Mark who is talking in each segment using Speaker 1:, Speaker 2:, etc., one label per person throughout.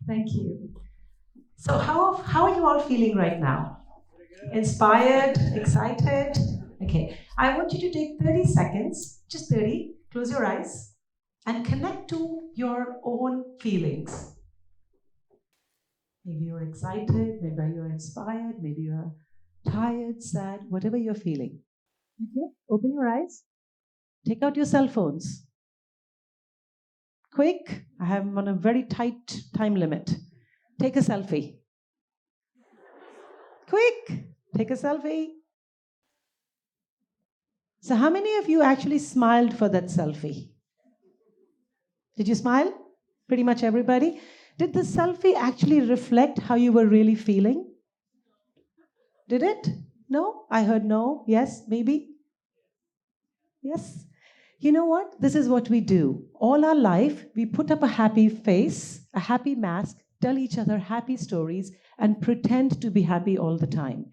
Speaker 1: Thank you. So how are you all feeling right now? Inspired? Excited? Okay. I want you to take 30 seconds, just 30, close your eyes, and connect to your own feelings. Maybe you're excited, maybe you're inspired, maybe you're tired, sad, whatever you're feeling. Okay, open your eyes, take out your cell phones. Quick, I have on a very tight time limit. Take a selfie. Quick, take a selfie. So, how many of you actually smiled for that selfie? Did you smile? Pretty much everybody. Did the selfie actually reflect how you were really feeling? Did it? No? I heard no. Yes? Maybe? Yes? You know what? This is what we do. All our life, we put up a happy face, a happy mask, tell each other happy stories, and pretend to be happy all the time.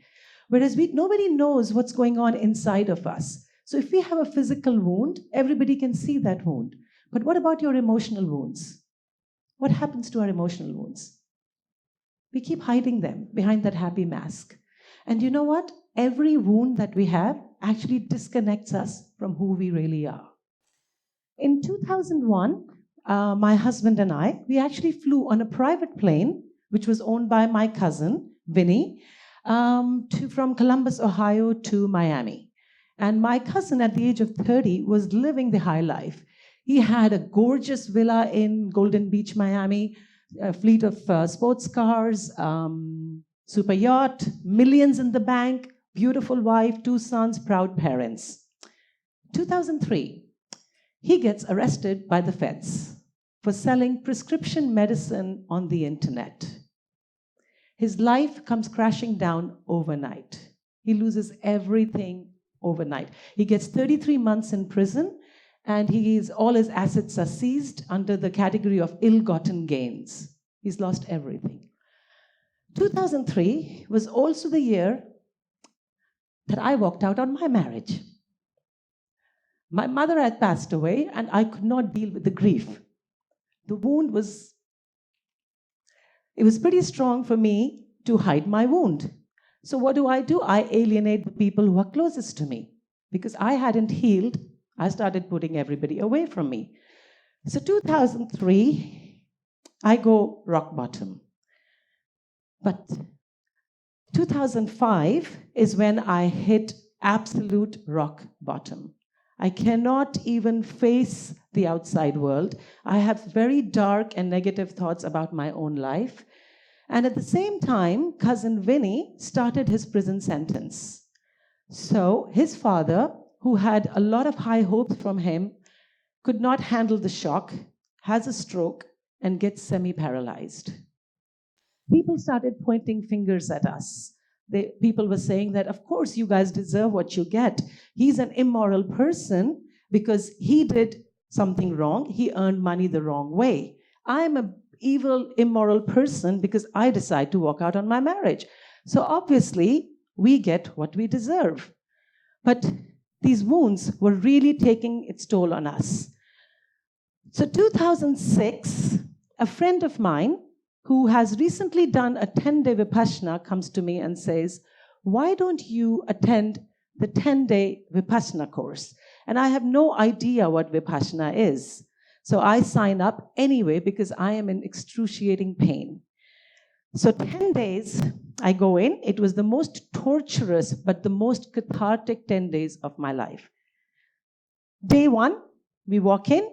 Speaker 1: Whereas nobody knows what's going on inside of us. So if we have a physical wound, everybody can see that wound. But what about your emotional wounds? What happens to our emotional wounds? We keep hiding them behind that happy mask. And you know what? Every wound that we have actually disconnects us from who we really are. In 2001, my husband and I, we actually flew on a private plane, which was owned by my cousin, Vinny, from Columbus, Ohio to Miami. And my cousin, at the age of 30, was living the high life. He had a gorgeous villa in Golden Beach, Miami, a fleet of sports cars, super yacht, millions in the bank, beautiful wife, 2 sons, proud parents. 2003, he gets arrested by the feds for selling prescription medicine on the internet. His life comes crashing down overnight. He loses everything overnight. He gets 33 months in prison, and all his assets are seized under the category of ill-gotten gains. He's lost everything. 2003 was also the year that I walked out on my marriage. My mother had passed away, and I could not deal with the grief. The wound was pretty strong for me to hide my wound. So what do? I alienate the people who are closest to me. Because I hadn't healed, I started putting everybody away from me. So 2003, I go rock bottom. But 2005 is when I hit absolute rock bottom. I cannot even face the outside world. I have very dark and negative thoughts about my own life. And at the same time, cousin Vinny started his prison sentence. So his father, who had a lot of high hopes from him, could not handle the shock, has a stroke, and gets semi-paralyzed. People started pointing fingers at us. People were saying that, of course, you guys deserve what you get. He's an immoral person because he did something wrong. He earned money the wrong way. I'm an evil, immoral person because I decide to walk out on my marriage. So obviously, we get what we deserve. But these wounds were really taking its toll on us. So 2006, a friend of mine who has recently done a 10-day Vipassana comes to me and says, why don't you attend the 10-day Vipassana course? And I have no idea what Vipassana is. So I sign up anyway because I am in excruciating pain. So 10 days, I go in. It was the most torturous but the most cathartic 10 days of my life. Day 1, we walk in.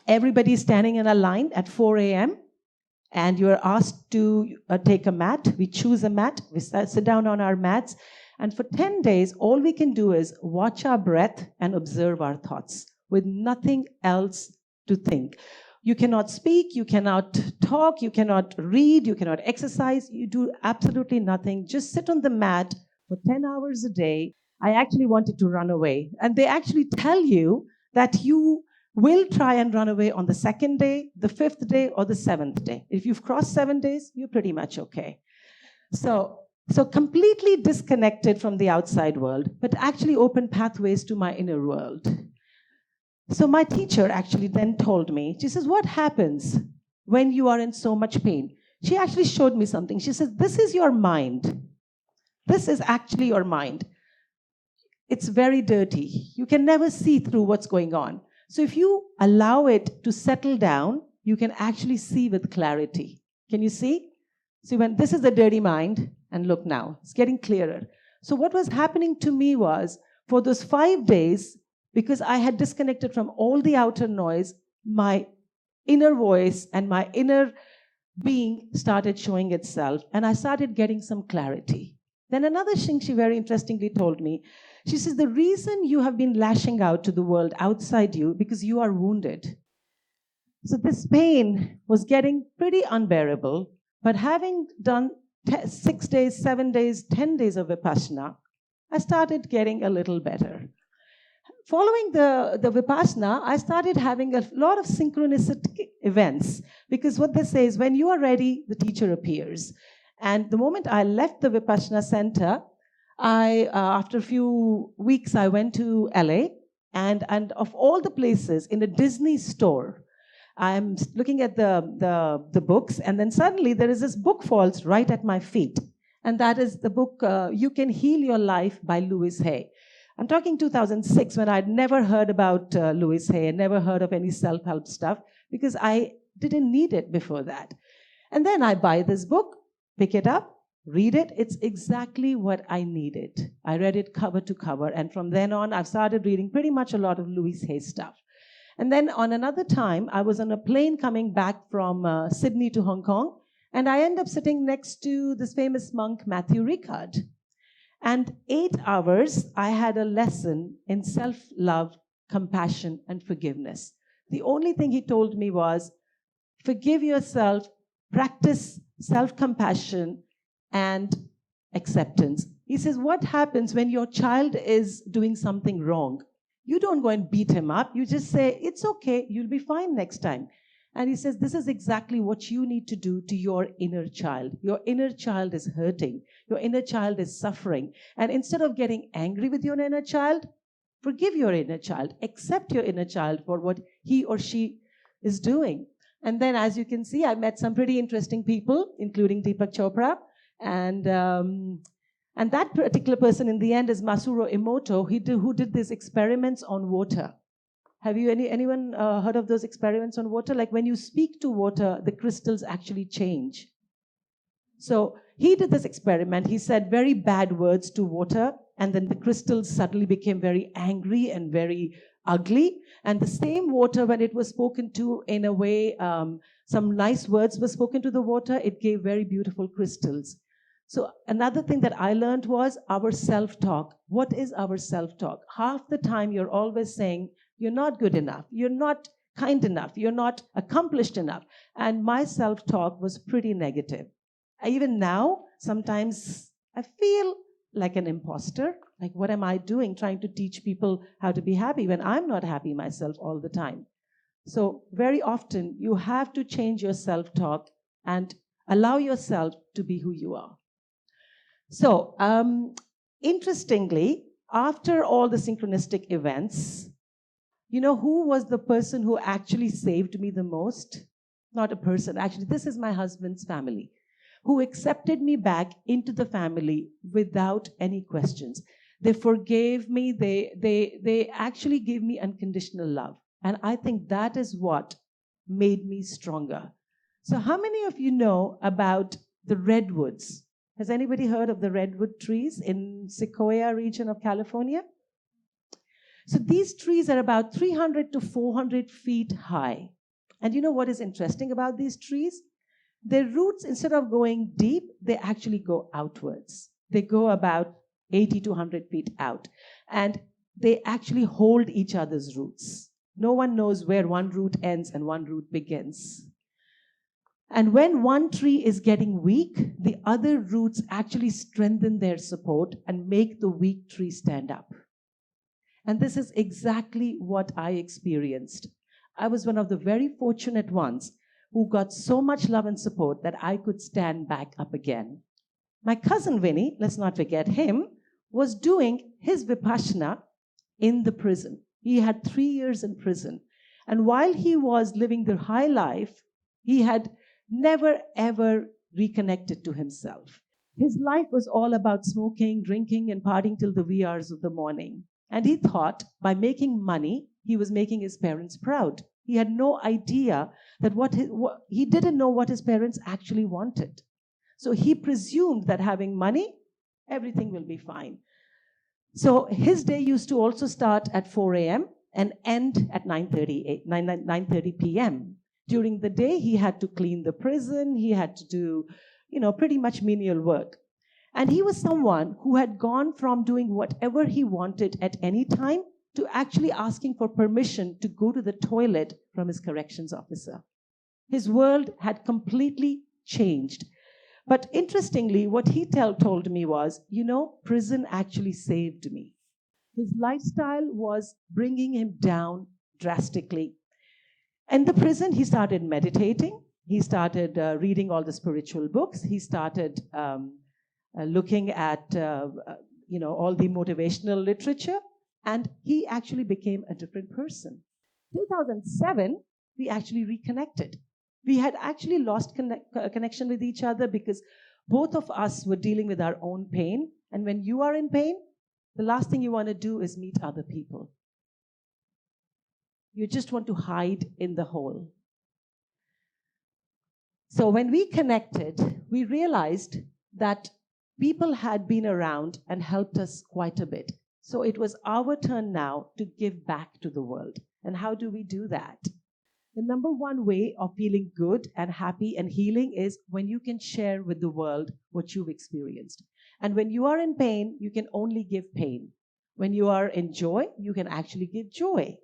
Speaker 1: Everybody's standing in a line at 4 a.m. And you're asked to take a mat. We choose a mat. We sit down on our mats. And for 10 days, all we can do is watch our breath and observe our thoughts with nothing else to think. You cannot speak, you cannot talk, you cannot read, you cannot exercise. You do absolutely nothing. Just sit on the mat for 10 hours a day. I actually wanted to run away. And they actually tell you that you will try and run away on the 2nd day, the 5th day, or the 7th day. If you've crossed 7 days, you're pretty much okay. So completely disconnected from the outside world, but actually open pathways to my inner world. So my teacher actually then told me, she says, what happens when you are in so much pain? She actually showed me something. She says, this is your mind. This is actually your mind. It's very dirty. You can never see through what's going on. So if you allow it to settle down, you can actually see with clarity. Can you see? See, when this is the dirty mind, and look now, it's getting clearer. So what was happening to me was, for those 5 days, because I had disconnected from all the outer noise, my inner voice and my inner being started showing itself, and I started getting some clarity. Then another thing she very interestingly told me, she says, the reason you have been lashing out to the world outside you, because you are wounded. So this pain was getting pretty unbearable, but having done 6 days, 7 days, 10 days of Vipassana, I started getting a little better. Following the Vipassana, I started having a lot of synchronicity events, because what they say is, when you are ready, the teacher appears. And the moment I left the Vipassana center, after a few weeks, I went to LA, and of all the places, in a Disney store, I'm looking at the books, and then suddenly there is this book falls right at my feet. And that is the book, You Can Heal Your Life by Louise Hay. I'm talking 2006, when I'd never heard about Louise Hay, and never heard of any self-help stuff, because I didn't need it before that. And then I buy this book, pick it up, read it. It's exactly what I needed. I read it cover to cover, and from then on, I've started reading pretty much a lot of Louise Hay stuff. And then on another time, I was on a plane coming back from Sydney to Hong Kong, and I end up sitting next to this famous monk, Matthew Ricard. And 8 hours, I had a lesson in self-love, compassion, and forgiveness. The only thing he told me was, forgive yourself, practice self-compassion and acceptance. He says, what happens when your child is doing something wrong? You don't go and beat him up. You just say, it's okay, you'll be fine next time. And he says, this is exactly what you need to do to your inner child. Your inner child is hurting. Your inner child is suffering. And instead of getting angry with your inner child, forgive your inner child. Accept your inner child for what he or she is doing. And then, as you can see, I met some pretty interesting people, including Deepak Chopra. And that particular person in the end is Masaru Emoto, who did these experiments on water. Have you anyone heard of those experiments on water? Like when you speak to water, the crystals actually change. So he did this experiment. He said very bad words to water, and then the crystals suddenly became very angry and very ugly. And the same water, when it was spoken to in a way, some nice words were spoken to the water, it gave very beautiful crystals. So another thing that I learned was our self-talk. What is our self-talk? Half the time you're always saying, you're not good enough, you're not kind enough, you're not accomplished enough. And my self-talk was pretty negative. Even now, sometimes I feel like an imposter. Like, what am I doing trying to teach people how to be happy when I'm not happy myself all the time? So very often, you have to change your self-talk and allow yourself to be who you are. So, interestingly, after all the synchronistic events, you know who was the person who actually saved me the most? Not a person, actually, this is my husband's family, who accepted me back into the family without any questions. They forgave me, they actually gave me unconditional love. And I think that is what made me stronger. So how many of you know about the redwoods? Has anybody heard of the redwood trees in Sequoia region of California? So these trees are about 300 to 400 feet high. And you know what is interesting about these trees? Their roots, instead of going deep, they actually go outwards. They go about 80 to 100 feet out. And they actually hold each other's roots. No one knows where one root ends and one root begins. And when one tree is getting weak, the other roots actually strengthen their support and make the weak tree stand up. And this is exactly what I experienced. I was one of the very fortunate ones who got so much love and support that I could stand back up again. My cousin Vinny, let's not forget him, was doing his Vipassana in the prison. He had 3 years in prison. And while he was living the high life, he had never ever reconnected to himself. His life was all about smoking, drinking, and partying till the wee hours of the morning. And he thought by making money, he was making his parents proud. He had no idea that he didn't know what his parents actually wanted. So he presumed that having money, everything will be fine. So his day used to also start at 4 a.m. and end at 9:30 p.m. During the day, he had to clean the prison, he had to do, pretty much menial work. And he was someone who had gone from doing whatever he wanted at any time to actually asking for permission to go to the toilet from his corrections officer. His world had completely changed. But interestingly, what he told me was, prison actually saved me. His lifestyle was bringing him down drastically. In the prison, he started meditating. He started reading all the spiritual books. He started looking at, all the motivational literature. And he actually became a different person. 2007, we actually reconnected. We had actually lost connection with each other because both of us were dealing with our own pain. And when you are in pain, the last thing you want to do is meet other people. You just want to hide in the hole. So when we connected, we realized that people had been around and helped us quite a bit. So it was our turn now to give back to the world. And how do we do that? The number one way of feeling good and happy and healing is when you can share with the world what you've experienced. And when you are in pain, you can only give pain. When you are in joy, you can actually give joy.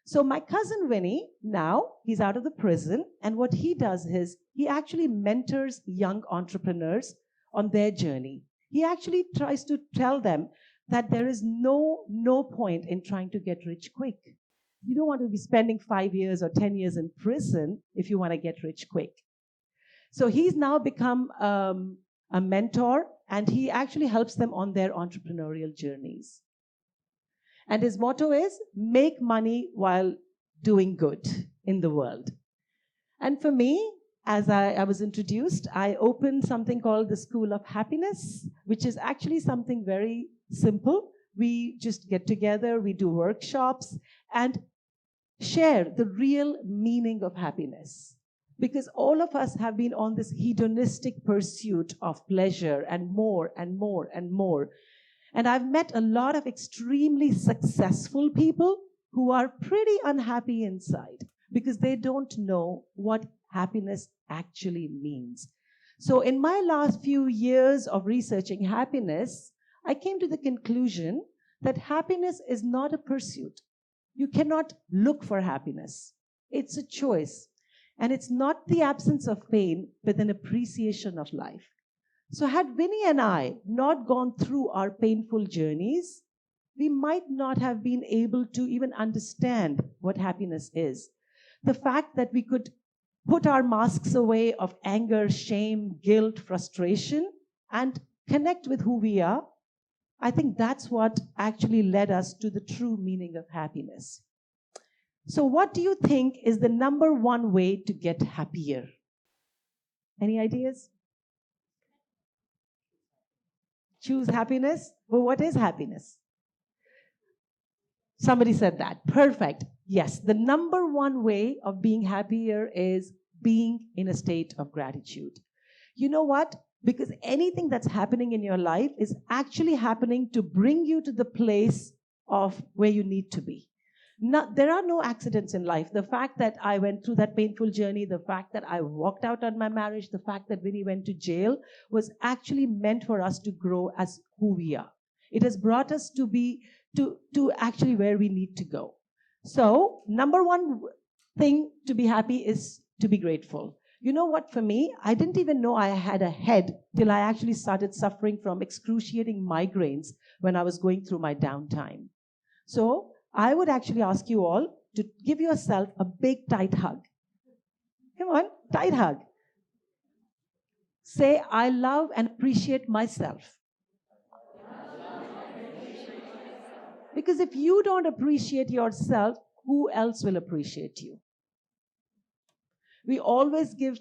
Speaker 1: So my cousin Winnie, now he's out of the prison, and what he does is he actually mentors young entrepreneurs on their journey. He actually tries to tell them that there is no point in trying to get rich quick. You don't want to be spending 5 years or 10 years in prison if you want to get rich quick. So he's now become a mentor, and he actually helps them on their entrepreneurial journeys. And his motto is, make money while doing good in the world. And for me, as I was introduced, I opened something called the School of Happiness, which is actually something very simple. We just get together, we do workshops, and share the real meaning of happiness. Because all of us have been on this hedonistic pursuit of pleasure and more and more and more. And I've met a lot of extremely successful people who are pretty unhappy inside because they don't know what happiness actually means. So in my last few years of researching happiness, I came to the conclusion that happiness is not a pursuit. You cannot look for happiness. It's a choice. And it's not the absence of pain, but an appreciation of life. So had Winnie and I not gone through our painful journeys, we might not have been able to even understand what happiness is. The fact that we could put our masks away of anger, shame, guilt, frustration, and connect with who we are, I think that's what actually led us to the true meaning of happiness. So what do you think is the number one way to get happier? Any ideas? Choose happiness? Well, what is happiness? Somebody said that. Perfect. Yes, the number one way of being happier is being in a state of gratitude. You know what? Because anything that's happening in your life is actually happening to bring you to the place of where you need to be. There are no accidents in life. The fact that I went through that painful journey, the fact that I walked out on my marriage, the fact that Winnie went to jail was actually meant for us to grow as who we are. It has brought us to be to actually where we need to go. So, number one thing to be happy is to be grateful. You know what, for me, I didn't even know I had a head till I actually started suffering from excruciating migraines when I was going through my downtime. So, I would actually ask you all to give yourself a big, tight hug. Come on, tight hug. Say, I love and appreciate myself. Because if you don't appreciate yourself, who else will appreciate you? We always give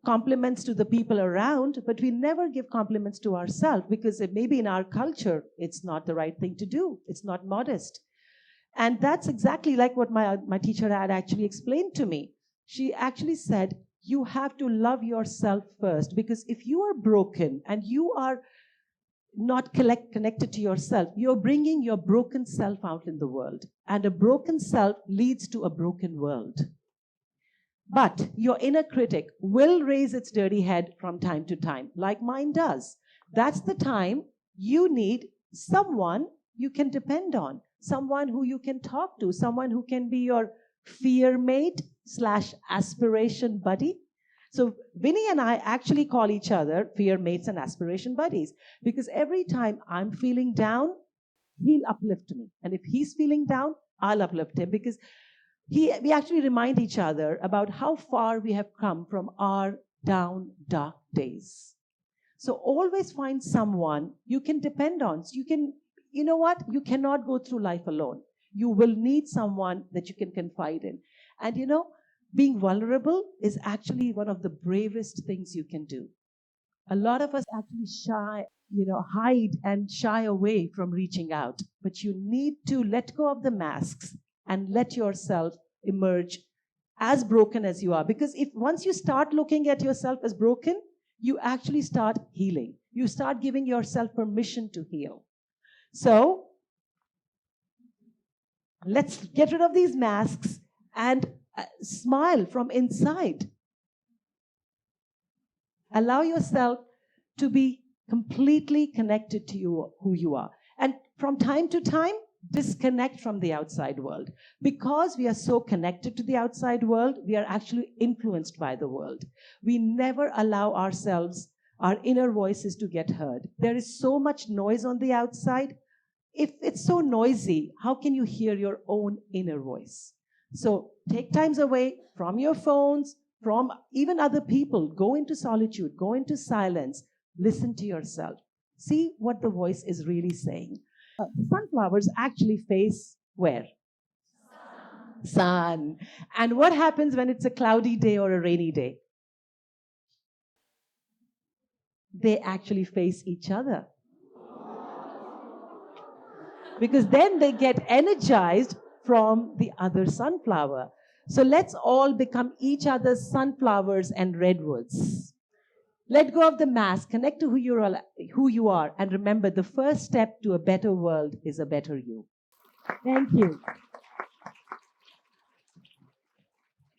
Speaker 1: compliments to the people around, but we never give compliments to ourselves because maybe in our culture, it's not the right thing to do. It's not modest. And that's exactly like what my teacher had actually explained to me. She actually said, you have to love yourself first, because if you are broken and you are not connected to yourself, you're bringing your broken self out in the world. And a broken self leads to a broken world. But your inner critic will raise its dirty head from time to time, like mine does. That's the time you need someone you can depend on, someone who you can talk to, someone who can be your fear mate / aspiration buddy. So Vinny and I actually call each other fear mates and aspiration buddies, because every time I'm feeling down, he'll uplift me. And if he's feeling down, I'll uplift him, because we actually remind each other about how far we have come from our down, dark days. So always find someone you can depend on. So you know what? You cannot go through life alone. You will need someone that you can confide in. And being vulnerable is actually one of the bravest things you can do. A lot of us actually hide and shy away from reaching out. But you need to let go of the masks and let yourself emerge as broken as you are. Because if once you start looking at yourself as broken, you actually start healing. You start giving yourself permission to heal. So let's get rid of these masks and smile from inside. Allow yourself to be completely connected to who you are. And from time to time, disconnect from the outside world. Because we are so connected to the outside world, we are actually influenced by the world. We never allow ourselves, our inner voices, to get heard. There is so much noise on the outside. If it's so noisy, how can you hear your own inner voice? So take times away from your phones, from even other people. Go into solitude, go into silence, listen to yourself. See what the voice is really saying. Sunflowers actually face where? Sun. And what happens when it's a cloudy day or a rainy day? They actually face each other. Because then they get energized from the other sunflower. So let's all become each other's sunflowers and redwoods. Let go of the mask, connect to who you are, and remember, the first step to a better world is a better you. Thank you.